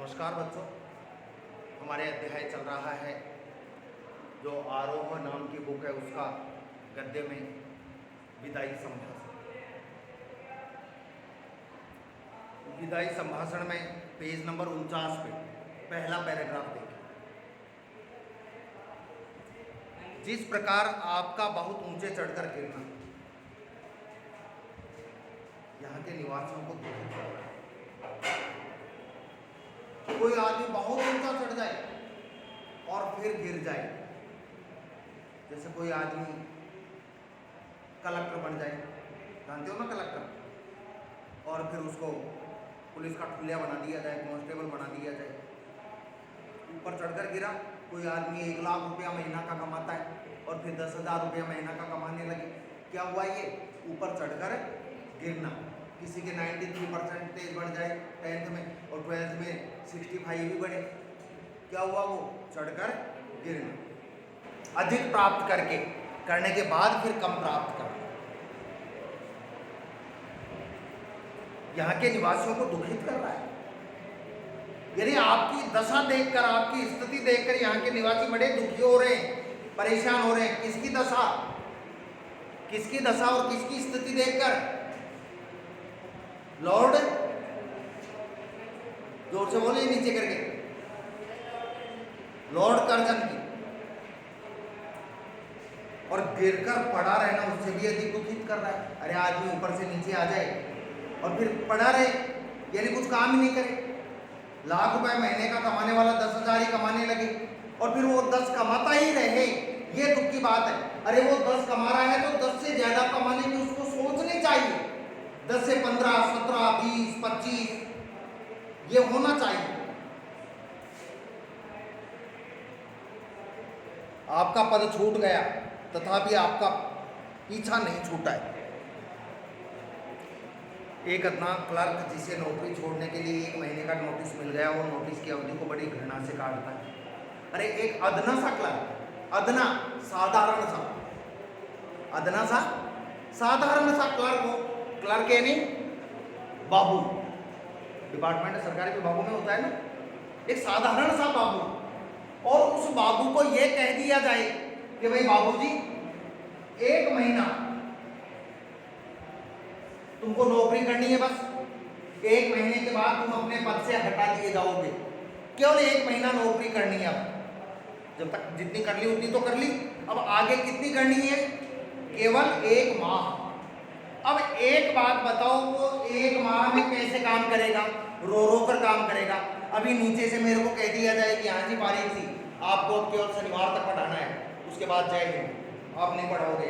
नमस्कार बच्चों, हमारे अध्याय चल रहा है जो आरोह नाम की बुक है उसका गद्य में विदाई संभाषण। विदाई संभाषण में पेज नंबर 49 पे पहला पैराग्राफ देखें। जिस प्रकार आपका बहुत ऊंचे चढ़कर गिरना यहाँ के निवासियों को दुखित कर रहा है। कोई आदमी बहुत ऊंचा चढ़ जाए और फिर गिर जाए, जैसे कोई आदमी कलेक्टर बन जाए, जानते हो ना कलेक्टर, और फिर उसको पुलिस का ठुलिया बना दिया जाए, कांस्टेबल बना दिया जाए। ऊपर चढ़कर गिरा, कोई आदमी 1 लाख रुपया महीना का कमाता है और फिर 10,000 रुपया महीना का कमाने लगे। क्या हुआ? ये ऊपर चढ़कर गिरना। किसी के 93% बढ़ जाए 10th में और 12th में 65 भी बढ़े, क्या हुआ? वो चढ़कर गिरना। अधिक प्राप्त करने के बाद फिर कम प्राप्त करना। यहाँ के निवासियों को दुखित कर रहा है। यदि आपकी दशा देखकर, आपकी स्थिति देखकर यहाँ के निवासी बड़े दुखी हो रहे हैं, परेशान हो रहे हैं। किसकी दशा और किसकी स्थिति देखकर? लॉर्ड, जोर से बोले नीचे करके, लॉर्ड कर्जन की। और गिरकर पड़ा रहना उससे भी अधिक दुखित कर रहा है। अरे आदमी ऊपर से नीचे आ जाए और फिर पड़ा रहे, यानी कुछ काम ही नहीं करे। लाख रुपए महीने का कमाने वाला 10,000 ही कमाने लगे और फिर वो 10 कमाता ही रहे, ये दुख की बात है। अरे वो 10 कमा रहा है तो 10 से ज्यादा कमाने की उसको सोचनी चाहिए। 10 से 15, 17, 20, 25 ये होना चाहिए। आपका पद छूट गया तथापि आपका पीछा नहीं छूटा है। एक अदना क्लर्क जिसे नौकरी छोड़ने के लिए 1 महीने का नोटिस मिल गया, वो नोटिस की अवधि को बड़ी घृणा से काटता है। अरे एक अदना सा क्लर्क, अदना साधारण सा, अदना सा साधारण सा क्लर्क हो। क्लर्क यानी बाबू, डिपार्टमेंट सरकारी विभागों में होता है ना, एक साधारण सा बाबू। और उस बाबू को यह कह दिया जाए कि भाई बाबूजी 1 महीना तुमको नौकरी करनी है, बस 1 महीने के बाद तुम अपने पद से हटा दिए जाओगे। केवल 1 महीना नौकरी करनी है। अब जब तक जितनी कर ली उतनी तो कर ली, अब आगे कितनी करनी है? केवल 1 माह। अब एक बात बताओ, वो 1 माह में कैसे काम करेगा? रो रो कर काम करेगा। अभी नीचे से मेरे को कह दिया जाए कि हाँ जी पारिक जी, आपको केवल शनिवार तक पढ़ाना है, उसके बाद जय हिंद, आप नहीं पढ़ाओगे।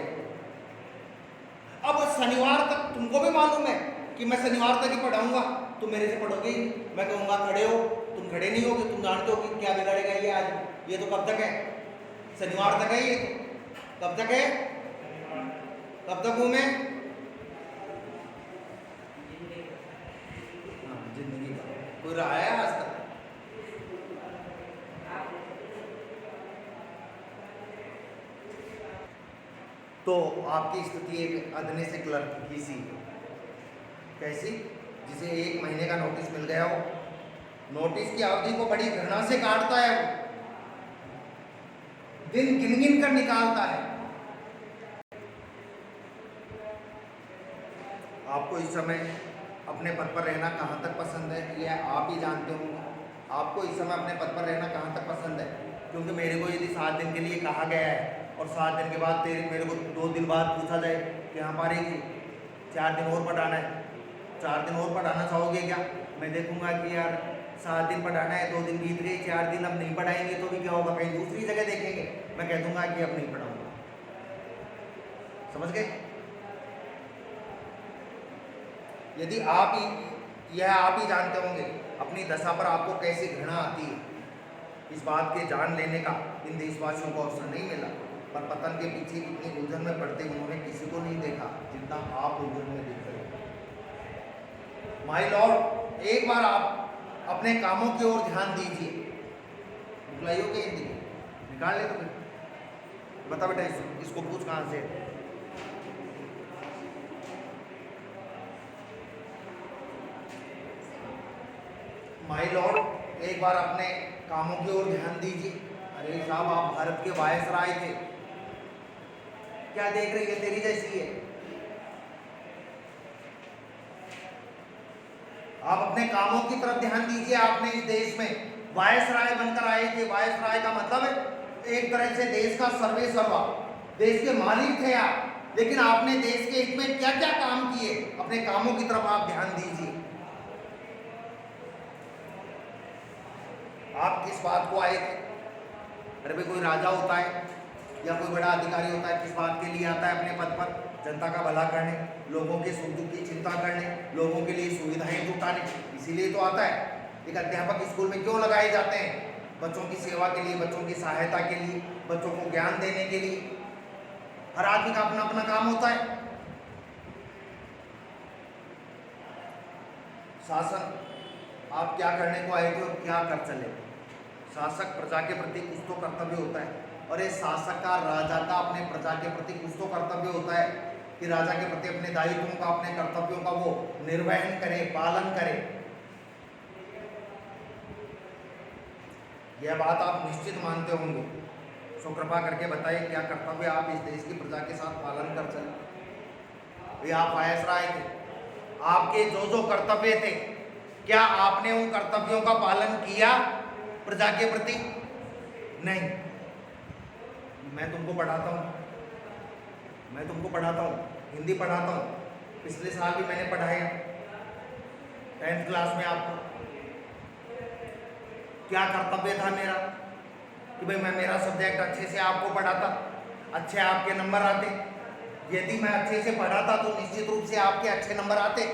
अब शनिवार तक तुमको भी मालूम है कि मैं शनिवार तक ही पढ़ाऊंगा, तुम मेरे से पढ़ोगे। मैं कहूँगा खड़े हो, तुम खड़े नहीं होगे। तुम जानते हो कि क्या बिगाड़ेगा ये आज? ये तो कब तक है? शनिवार तक है। ये तो कब तक है? कब तक हूँ मैं? जिंदगी का कोई रहा है आज तक? तो आपकी स्थिति एक अदने से क्लर्क की सी। कैसी? जिसे 1 महीने का नोटिस मिल गया हो, नोटिस की अवधि को बड़ी घृणा से काटता है, वो दिन गिन गिन कर निकालता है। आपको इस समय अपने पद पर रहना कहाँ तक पसंद है, यह आप ही जानते होंगे। आपको इस समय अपने पद पर रहना कहाँ तक पसंद है? क्योंकि मेरे को यदि 7 दिन के लिए कहा गया है और 7 दिन के बाद मेरे को 2 दिन बाद पूछा जाए कि हाँ पारेगी 4 दिन और पढ़ाना है, 4 दिन और पढ़ाना चाहोगे क्या? मैं देखूंगा कि यार 7 दिन पढ़ाना है, 2 दिन बीत गए, 4 दिन अब नहीं पढ़ाएंगे तो भी क्या होगा, कहीं दूसरी जगह देखेंगे। मैं कह दूंगा कि अब नहीं पढ़ाऊंगा। समझ गए? यदि यह आप ही जानते होंगे अपनी दशा पर आपको कैसी घृणा आती है। इस बात के जान लेने का इन देशवासियों को अवसर नहीं मिला, पर पतन के पीछे इतनी उलझन में पड़ते उन्होंने किसी को नहीं देखा जितना आप उलझन में देख रहे हो। माय लॉर्ड, एक बार आप अपने कामों की ओर ध्यान दीजिए। निकलाइयो के हिंदी निकाल ले तो फिर बता बेटा, इसको पूछ कहाँ से? माय लॉर्ड, एक बार अपने कामों की ओर ध्यान दीजिए। अरे साहब, आप भारत के वायसराय थे, क्या देख रही है, तेरी जैसी है। आप अपने कामों की तरफ ध्यान दीजिए। आपने इस देश में वायसराय बनकर आए थे। वायसराय का मतलब है एक तरह से देश का सर्वे सर्वा, देश के मालिक थे आप। लेकिन आपने देश के हित में क्या क्या काम किए, अपने कामों की तरफ आप ध्यान दीजिए। आप किस बात को आए थे? अरे भाई, कोई राजा होता है या कोई बड़ा अधिकारी होता है, किस बात के लिए आता है अपने पद पर? जनता का भला करने, लोगों के सुख दुख की चिंता करने, लोगों के लिए सुविधाएं जुटाने, इसीलिए तो आता है। एक अध्यापक स्कूल में क्यों लगाए जाते हैं? बच्चों की सेवा के लिए, बच्चों की सहायता के लिए, बच्चों को ज्ञान देने के लिए। हर आदमी का अपना अपना काम होता है। शासन, आप क्या करने को आए थे और क्या कर चले? शासक प्रजा के प्रति कुछ तो कर्तव्य होता है, और ये शासक का, राजा का अपने प्रजा के प्रति कुछ तो कर्तव्य होता है कि राजा के प्रति अपने दायित्वों का, अपने कर्तव्यों का वो निर्वहन करे, पालन करे। यह बात आप निश्चित मानते होंगे। सो कृपा करके बताइए, क्या कर्तव्य आप इस देश की प्रजा के साथ पालन कर चले? आप वायसराय थे, आपके जो जो कर्तव्य थे, क्या आपने उन कर्तव्यों का पालन किया प्रजा के प्रति? नहीं। मैं तुमको पढ़ाता हूँ, हिंदी पढ़ाता हूँ, पिछले साल भी मैंने पढ़ाया 10th क्लास में आपको। क्या कर्तव्य था मेरा कि भाई मैं मेरा सब्जेक्ट अच्छे से आपको पढ़ाता, अच्छे आपके नंबर आते। यदि मैं अच्छे से पढ़ाता तो निश्चित रूप से आपके अच्छे नंबर आते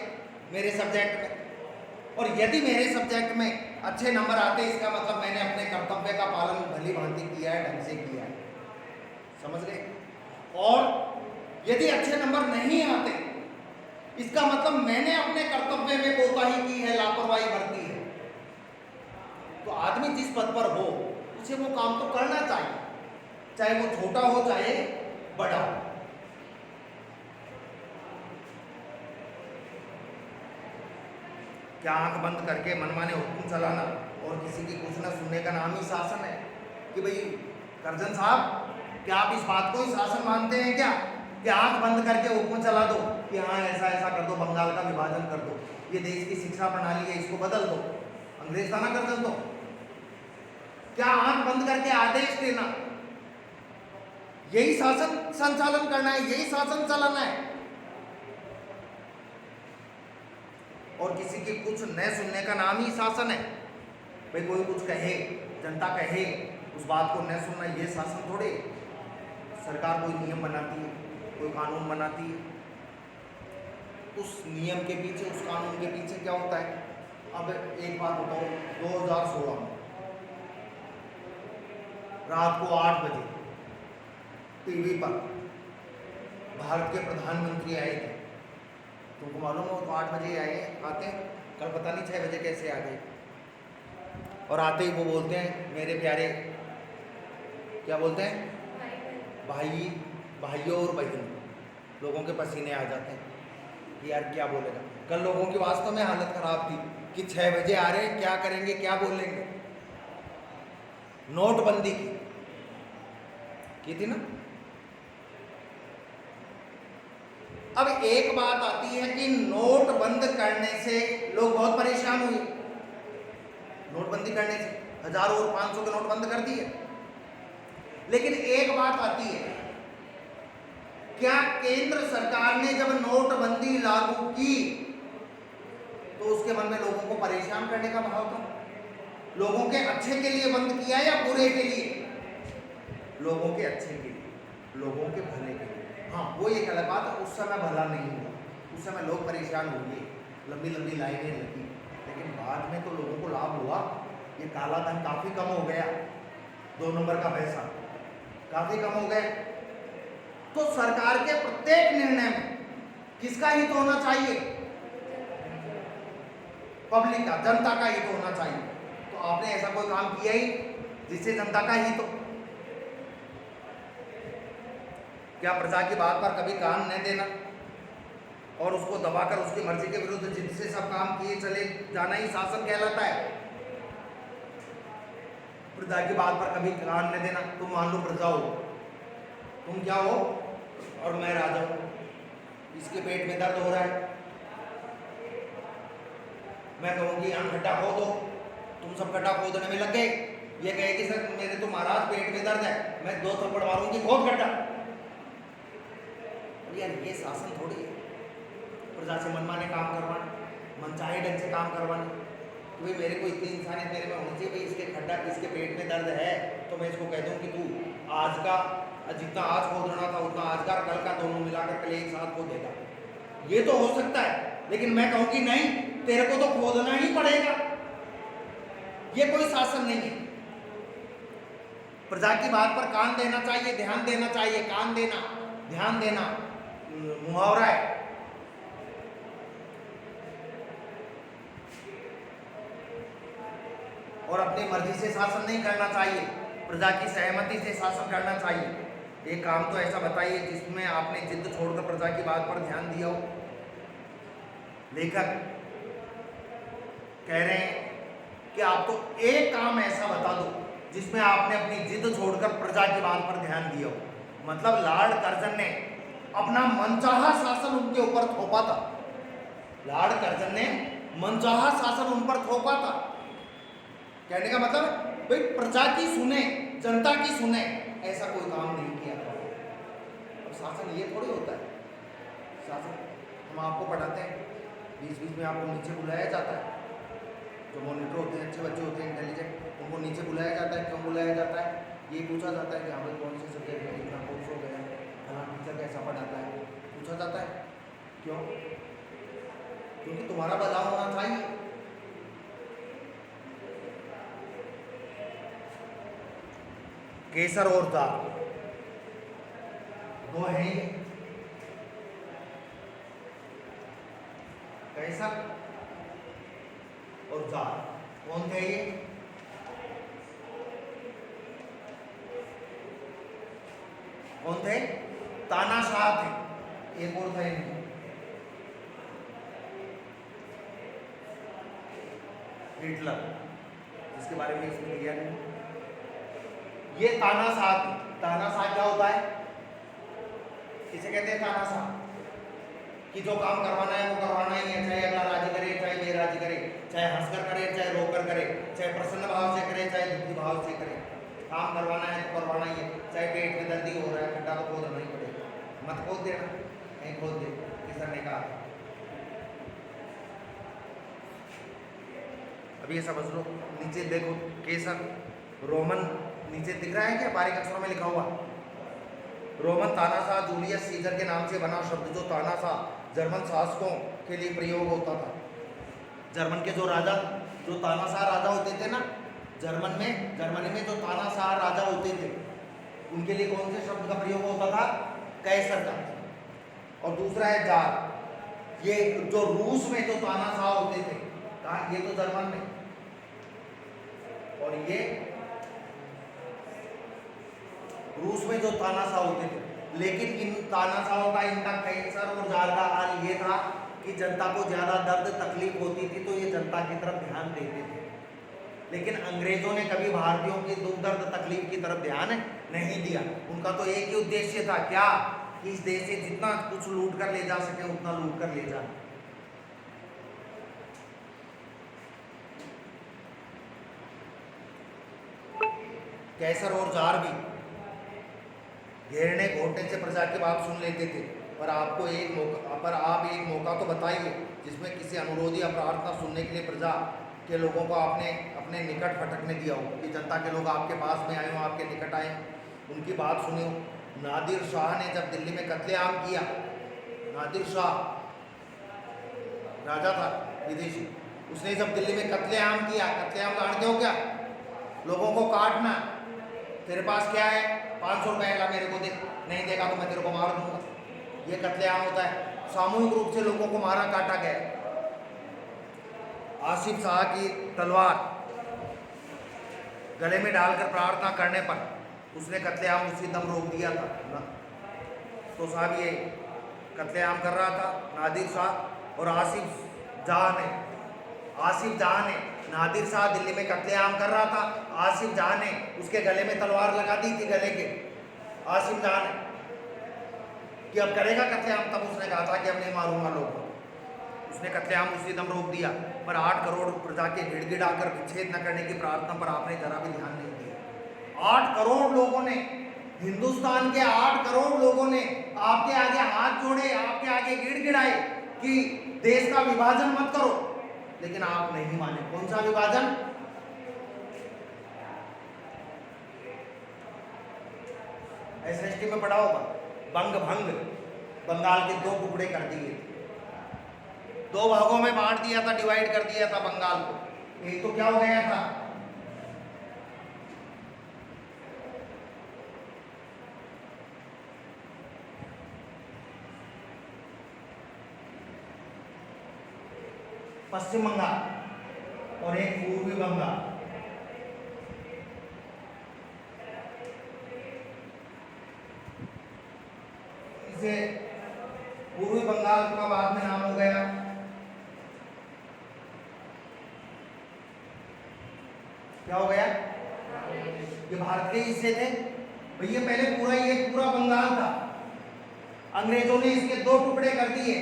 मेरे सब्जेक्ट में, और यदि मेरे सब्जेक्ट में अच्छे नंबर आते, इसका मतलब मैंने अपने कर्तव्य का पालन भली भांति किया है, ढंग से किया है। समझ गए? और यदि अच्छे नंबर नहीं आते, इसका मतलब मैंने अपने कर्तव्य में कोताही की है, लापरवाही बरती है। तो आदमी जिस पद पर हो उसे वो काम तो करना चाहिए, चाहे वो छोटा हो चाहे बड़ा हो। क्या आंख बंद करके मनमाने हुक्म चलाना और किसी की कुछ न सुनने का नाम ही शासन है? कि भाई करजन साहब, क्या आप इस बात को ही शासन मानते हैं क्या कि आंख बंद करके हुक्म चला दो कि हाँ ऐसा ऐसा कर दो, बंगाल का विभाजन कर दो, ये देश की शिक्षा प्रणाली है इसको बदल दो, अंग्रेज दाना कर दो? क्या आंख बंद करके आदेश देना, यही शासन संचालन करना है, यही शासन चलाना है? और किसी की कुछ न सुनने का नाम ही शासन है। भाई कोई कुछ कहे, जनता कहे, उस बात को न सुनना, ये शासन थोड़े। सरकार कोई नियम बनाती है, कोई कानून बनाती है, उस नियम के पीछे, उस कानून के पीछे क्या होता है? अब एक बात बताओ, 2016 में रात को 8 बजे टीवी पर भारत के प्रधानमंत्री आए थे। तुमको मालूम हो तो 8 बजे आते हैं, कल पता नहीं 6 बजे कैसे आ गए। और आते ही वो बोलते हैं, मेरे प्यारे, क्या बोलते हैं? भाइयों और बहन, लोगों के पसीने आ जाते हैं यार, क्या बोलेगा। कल लोगों की वास्तव में हालत खराब थी कि 6 बजे आ रहे हैं, क्या करेंगे, क्या बोलेंगे। नोटबंदी की थी ना। अब एक बात आती है कि नोट बंद करने से लोग बहुत परेशान हुए। नोटबंदी करने से 1000 और 500 के नोट बंद कर दिए। लेकिन एक बात आती है, क्या केंद्र सरकार ने जब नोटबंदी लागू की तो उसके मन में लोगों को परेशान करने का भाव था? लोगों के अच्छे के लिए बंद किया या बुरे के लिए? लोगों के अच्छे के लिए, लोगों के भले के लिए। हाँ, वो एक अलग बात है, उस समय भला नहीं हुआ, उस समय लोग परेशान हुए, लंबी लंबी लाइनें लगी, लेकिन बाद में तो लोगों को लाभ हुआ। ये काला धन काफ़ी कम हो गया, 2 नंबर का पैसा काफ़ी कम हो गया। तो सरकार के प्रत्येक निर्णय में किसका हित होना चाहिए? पब्लिक का, जनता का हित होना चाहिए। तो आपने ऐसा कोई काम किया ही जिससे जनता का हित हो? क्या प्रजा की बात पर कभी कान न देना और उसको दबाकर उसकी मर्जी के विरुद्ध जिनसे सब काम किए चले जाना ही शासन कहलाता है? प्रजा की बात पर कभी कान न देना। तुम मान लो प्रजा हो, तुम क्या हो और मैं राजा हूं। इसके पेट में दर्द हो रहा है, मैं कहूँगी यहाँ खड्डा खोदो, तुम सब खड्डा खोदने में लग गए। ये कहेगी सर मेरे तो महाराज पेट में दर्द है, मैं 2 थप्पड़ मारूंगी, खोद खड्डा। यार ये शासन थोड़ी है, प्रजा से मनमाने काम करवाना, मनचाहे ढंग से काम करवाना। तो भाई मेरे को इतनी इंसानियत मेरे में होनी चाहिए, भाई इसके खड्डा इसके पेट में दर्द है तो मैं इसको कह दूँ कि तू आज का जितना आज खोदना था उतना आज का, कल का दोनों मिलाकर कल एक साथ खोदेगा। ये तो हो सकता है, लेकिन मैं कहूँगी नहीं, तेरे को तो खोदना ही पड़ेगा। ये कोई शासन नहीं है। प्रजा की बात पर कान देना चाहिए, ध्यान देना चाहिए। कान देना, ध्यान देना मुहावरा है। और अपनी मर्जी से शासन नहीं करना चाहिए, प्रजा की सहमति से शासन करना चाहिए। एक काम तो ऐसा बताइए जिसमें आपने जिद छोड़कर प्रजा की बात पर ध्यान दिया हो। लेखक कह रहे हैं कि आप तो एक काम ऐसा बता दो जिसमें आपने अपनी जिद छोड़कर प्रजा की बात पर ध्यान दिया हो। मतलब लॉर्ड कर्जन ने अपना मनचाहा शासन उनके ऊपर थोपा था। लॉर्ड कर्जन ने मनचाहा शासन उन पर थोपा था। कहने का मतलब भाई प्रजा की सुने, जनता की सुने, ऐसा कोई काम नहीं किया था। अब शासन ये थोड़ी होता है। शासन हम आपको पढ़ाते हैं, बीच बीच में आपको नीचे बुलाया जाता है। जो मॉनिटर होते हैं, अच्छे बच्चे होते हैं, इंटेलिजेंट, उनको नीचे बुलाया जाता है। क्यों बुलाया जाता है? ये पूछा जाता है कि हाँ भाई कौन से सब्जेक्ट में इतना कोर्स हो गया, फलां टीचर कैसा पढ़ाता है, पूछा जाता है। क्यों? क्योंकि तुम्हारा बदलाव होना चाहिए। केसर और दाल दो हैं ये। केसर और जार कौन थे ये? कौन थे? तानाशाह थे। एक और था इनमें, हिटलर, जिसके बारे में इसमें दिया नहीं। ये तानाशाह थे। तानाशाह क्या होता है? किसे कहते हैं तानाशाह? कि जो काम करवाना है वो करवाना ही है, चाहे अगला राजी करे चाहे बेराजी करे, चाहे हंसकर करे चाहे रोकर करे, चाहे प्रसन्न भाव से करे चाहे दुखी भाव से करे। काम करवाना है तो करवाना ही है। चाहे पेट में दर्द ही हो रहा है, खड्डा तो खोदना ही पड़ेगा। मत खोद देना, कहीं खोद दे, किसर ने कहा। अभी ये समझ लो, नीचे देखो केसर रोमन नीचे दिख रहा है क्या? बारीक अक्षरों में लिखा हुआ रोमन तानाशाह जूलियस सीजर के नाम से बना शब्द। जो तानाशाह जर्मन शासकों के लिए प्रयोग होता था। जर्मन के जो राजा, जो तानाशाह राजा होते थे ना, जर्मनी में जो तानाशाह राजा होते थे, उनके लिए कौन से शब्द का प्रयोग होता था? कैसर का। और दूसरा है जार। ये जो रूस में जो तानाशाह होते थे, कहाँ? ये तो जर्मन में, और ये रूस में जो तानाशाह होते थे। लेकिन इन तानाशाहों का, इनका कैसर और जार का हाल ये था कि जनता को ज़्यादा दर्द तकलीफ होती थी तो ये जनता की तरफ ध्यान देते थे। लेकिन अंग्रेजों ने कभी भारतीयों की दुख दर्द तकलीफ की तरफ ध्यान नहीं दिया। उनका तो एक ही उद्देश्य था, क्या? कि इस देश से जितना कुछ लूट कर ले जा सके उतना लूट कर ले जाए। कैसर और जार भी घेरने घोटने से प्रजा की बात सुन लेते थे। पर आप एक मौका तो बताइए जिसमें किसी अनुरोध या प्रार्थना सुनने के लिए प्रजा के लोगों को आपने अपने निकट फटकने दिया हो, कि जनता के लोग आपके पास में आए हो, आपके निकट आए, उनकी बात सुनी हो। नादिर शाह ने जब दिल्ली में कत्लेआम किया, नादिर शाह राजा था विदेशी, उसने जब दिल्ली में कत्लेआम किया, कत्लेआम जानते हो क्या? लोगों को काटना। तेरे पास क्या है? 500 रुपए ला मेरे को दे, नहीं देगा तो मैं तेरे को मार दूंगा। ये कत्लेआम होता है। सामूहिक रूप से लोगों को मारा काटा गया। आसिफ शाह की तलवार गले में डालकर प्रार्थना करने पर उसने कत्लेआम उसी दम रोक दिया था। तो साहब ये कत्लेआम कर रहा था नादिर शाह, और आसिफ जहाँ ने नादिर शाह दिल्ली में कत्लेआम कर रहा था, आसिफ जहां ने उसके गले में तलवार लगा दी थी, गले के आसिफ जहां ने कि अब करेगा कत्लेआम, तब उसने कहा था कि अब नहीं मारूंगा लोगों को। उसने कत्लेआम उसी दम रोक दिया, पर 8 करोड़ प्रजा के गिड़गिड़ा कर विच्छेद न करने की प्रार्थना पर आपने जरा भी ध्यान नहीं दिया। 8 करोड़ लोगों ने, हिंदुस्तान के 8 करोड़ लोगों ने आपके आगे हाथ जोड़े, आपके आगे गिड़गिड़ाए कि देश का विभाजन मत करो, लेकिन आप नहीं माने। कौन सा विभाजन? एसएसटी में पढ़ा होगा, बंग भंग, बंगाल के 2 टुकड़े कर दिए, 2 भागों में बांट दिया था, डिवाइड कर दिया था बंगाल को। एक तो क्या हो गया था, पश्चिम बंगाल और एक पूर्वी बंगाल। इसे पूर्वी बंगाल का बाद में नाम हो गया क्या हो गया? ये भारत के हिस्से थे भैया, पहले पूरा ये पूरा बंगाल था, अंग्रेजों ने इसके 2 टुकड़े कर दिए।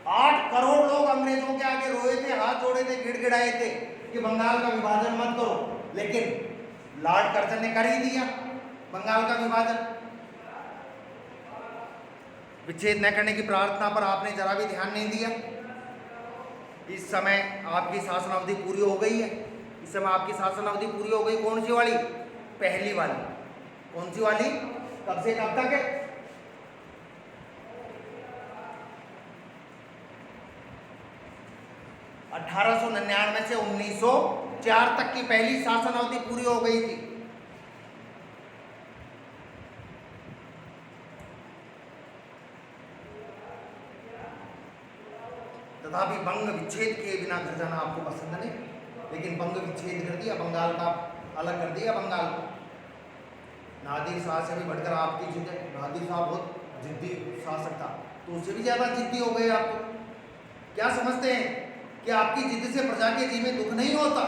8 करोड़ लोग अंग्रेजों के आगे रोए थे, हाथ जोड़े थे, गिड़गिड़ाए थे कि बंगाल का विभाजन मत करो, लेकिन लॉर्ड कर्जन ने कर ही दिया बंगाल का विभाजन। विच्छेद न करने की प्रार्थना पर आपने जरा भी ध्यान नहीं दिया। इस समय आपकी शासन अवधि पूरी हो गई है, इस समय आपकी शासन अवधि पूरी हो गई। कौन सी वाली? पहली वाली। कौन सी वाली? कब से कब तक है? 1899 से 1904 तक की पहली शासन अवधि पूरी हो गई थी। तथापि बंग विच्छेद किए बिना घर जाना आपको पसंद नहीं, लेकिन बंग विच्छेद कर दिया, बंगाल का अलग कर दिया बंगाल को। नादिर शाह से भी बढ़कर आपकी जिद है, नादिर शाह बहुत जिद्दी शासक था, तो उससे भी ज्यादा जिद्दी हो गए आप। तो क्या समझते हैं कि आपकी जिद से प्रजा के जी में दुख नहीं होता?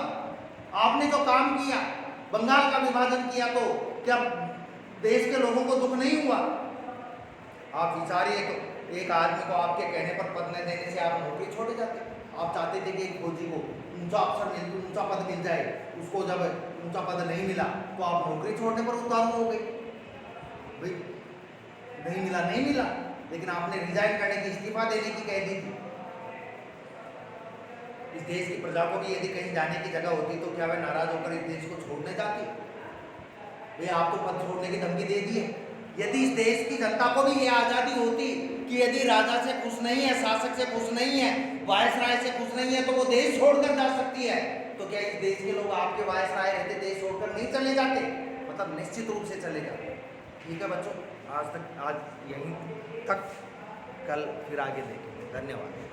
आपने जो काम किया, बंगाल का विभाजन किया, तो क्या देश के लोगों को दुख नहीं हुआ? आप विचारिए, तो एक आदमी को आपके कहने पर पद न देने से आप नौकरी छोड़ जाते। आप चाहते थे कि एक फौजी को ऊंचा अफसर ऊंचा पद मिल जाए, उसको जब ऊंचा पद नहीं मिला तो आप नौकरी छोड़ने पर उतारू हो गए। भाई नहीं मिला, नहीं मिला, लेकिन आपने रिजाइन करने की, इस्तीफा देने की कह दी थी। इस देश की प्रजा को भी यदि कहीं जाने की जगह होती तो क्या वह नाराज होकर इस देश को छोड़ने जाती? वे आप तो पद छोड़ने की धमकी दे दी है। यदि इस देश की जनता को भी ये आज़ादी होती कि यदि राजा से खुश नहीं है, शासक से खुश नहीं है, वायसराय से खुश नहीं है, तो वो देश छोड़कर जा सकती है, तो क्या इस देश के लोग आपके वायसराय रहते देश छोड़कर नहीं चले जाते? मतलब निश्चित रूप से चले जाते। ठीक है बच्चों, आज यहीं तक, कल फिर आगे देखेंगे। धन्यवाद।